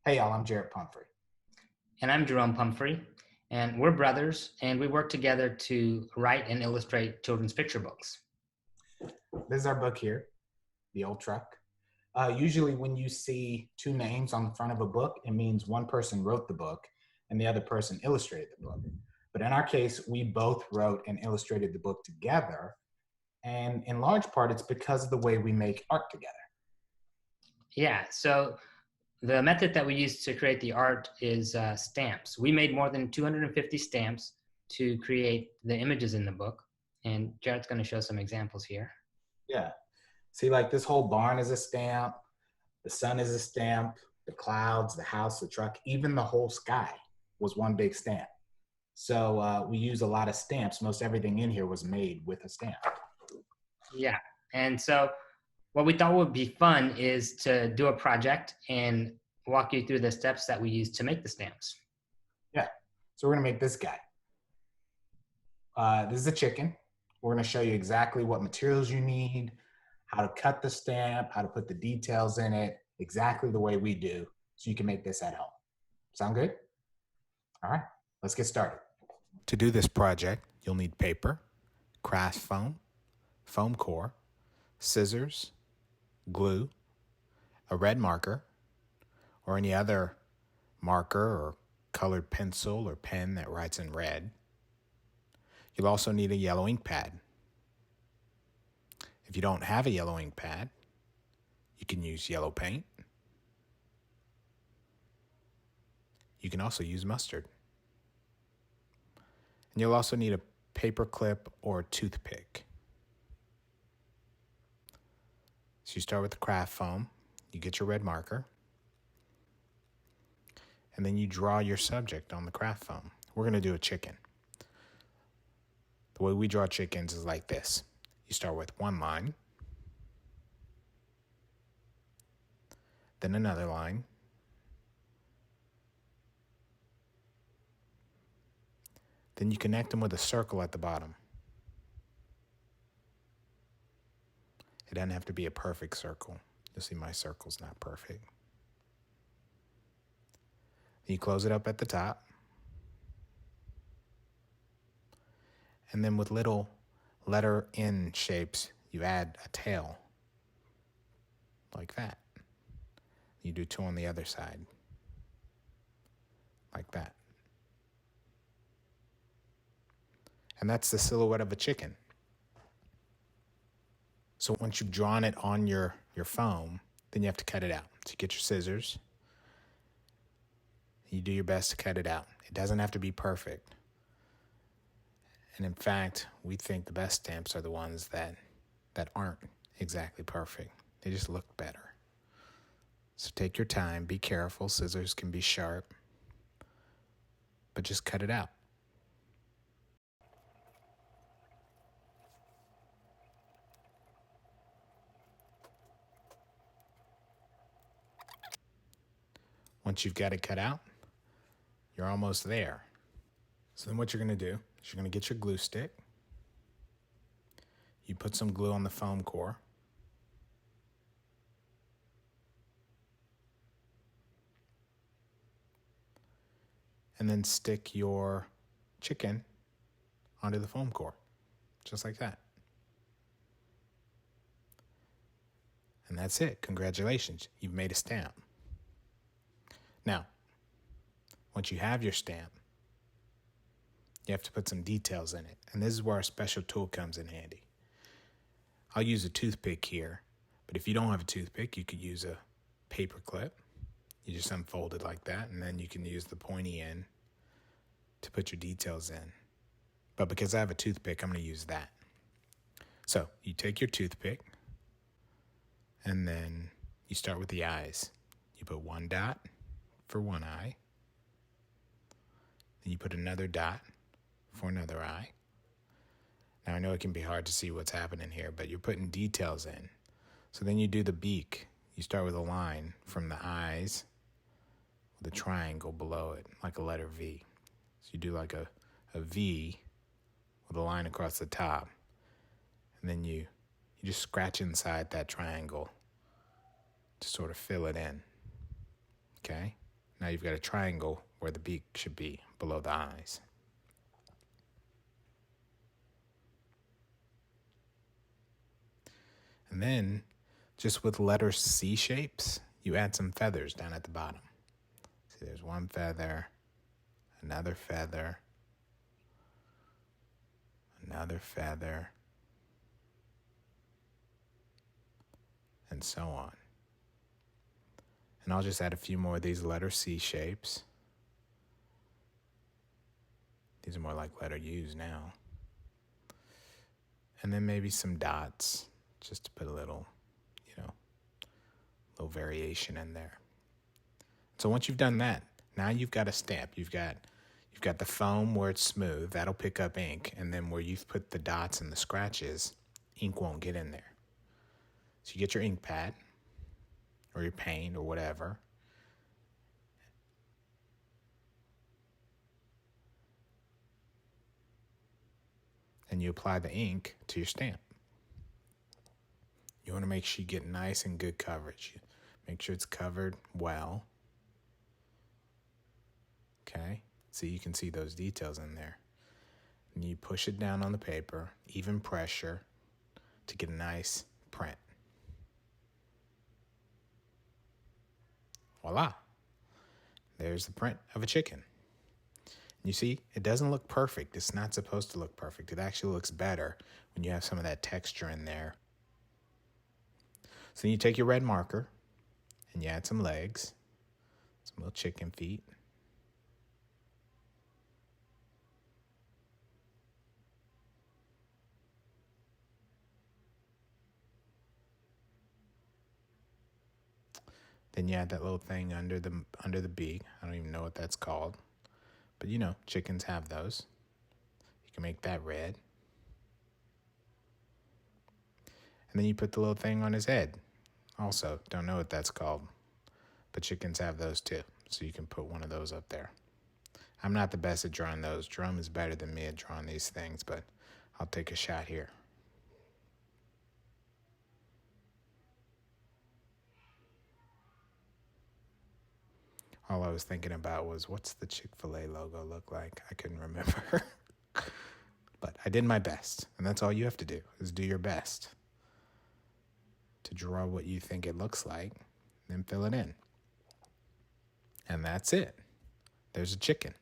Hey y'all, I'm Jarrett Pumphrey. And I'm Jerome Pumphrey, and we're brothers, and we work together to write and illustrate children's picture books. This is our book here, The Old Truck. Usually when you see two names on the front of a book, it means one person wrote the book and the other person illustrated the book. But in our case, we both wrote and illustrated the book together. And in large part, it's because of the way we make art together. Yeah, so the method that we use to create the art is stamps. We made more than 250 stamps to create the images in the book, and Jarrett's going to show some examples here. Yeah. See, like this whole barn is a stamp, the sun is a stamp, the clouds, the house, the truck, even the whole sky was one big stamp. So we use a lot of stamps. Most everything in here was made with a stamp. Yeah, and so what we thought would be fun is to do a project and walk you through the steps that we use to make the stamps. Yeah. So we're gonna make this guy. This is a chicken. We're gonna show you exactly what materials you need, how to cut the stamp, how to put the details in it, exactly the way we do, so you can make this at home. Sound good? All right, let's get started. To do this project, you'll need paper, craft foam, foam core, scissors, glue, a red marker, or any other marker or colored pencil or pen that writes in red. You'll also need a yellow ink pad. If you don't have a yellow ink pad, you can use yellow paint. You can also use mustard. And you'll also need a paper clip or a toothpick. So you start with the craft foam, you get your red marker, and then you draw your subject on the craft foam. We're going to do a chicken. The way we draw chickens is like this. You start with one line, then another line, then you connect them with a circle at the bottom. It doesn't have to be a perfect circle. You'll see my circle's not perfect. Then you close it up at the top. And then with little letter N shapes, you add a tail, like that. You do two on the other side, like that. And that's the silhouette of a chicken. So once you've drawn it on your foam, then you have to cut it out. So you get your scissors. You do your best to cut it out. It doesn't have to be perfect. And in fact, we think the best stamps are the ones that aren't exactly perfect. They just look better. So take your time, be careful. Scissors can be sharp, but just cut it out. Once you've got it cut out, you're almost there. So then what you're going to do is you're going to get your glue stick. You put some glue on the foam core. And then stick your chicken onto the foam core, just like that. And that's it. Congratulations. You've made a stamp. Now, once you have your stamp, you have to put some details in it. And this is where our special tool comes in handy. I'll use a toothpick here, but if you don't have a toothpick, you could use a paper clip. You just unfold it like that, and then you can use the pointy end to put your details in. But because I have a toothpick, I'm going to use that. So you take your toothpick, and then you start with the eyes. You put one dot for one eye. Then you put another dot for another eye. Now I know it can be hard to see what's happening here, but you're putting details in. So then you do the beak. You start with a line from the eyes with a triangle below it, like a letter V. So you do like a V with a line across the top. And then you just scratch inside that triangle to sort of fill it in. Okay? Now you've got a triangle where the beak should be below the eyes. And then, just with letter C shapes, you add some feathers down at the bottom. See, there's one feather, another feather, another feather, and so on. And I'll just add a few more of these letter C shapes. These are more like letter U's now. And then maybe some dots, just to put a little, little variation in there. So once you've done that, now you've got a stamp. You've got the foam where it's smooth. That'll pick up ink. And then where you've put the dots and the scratches, ink won't get in there. So you get your ink pad or your paint or whatever. And you apply the ink to your stamp. You want to make sure you get nice and good coverage. Make sure it's covered well. Okay, so you can see those details in there. And you push it down on the paper, even pressure, to get a nice print. Voila. There's the print of a chicken. You see, it doesn't look perfect. It's not supposed to look perfect. It actually looks better when you have some of that texture in there. So then you take your red marker and you add some legs, some little chicken feet. Then you add that little thing under the beak. I don't even know what that's called. But chickens have those. You can make that red. And then you put the little thing on his head. Also, don't know what that's called. But chickens have those too. So you can put one of those up there. I'm not the best at drawing those. Jerome is better than me at drawing these things, but I'll take a shot here. All I was thinking about was, what's the Chick-Fil-A logo look like? I couldn't remember. But I did my best. And that's all you have to do, is do your best to draw what you think it looks like, then fill it in. And that's it. There's a chicken.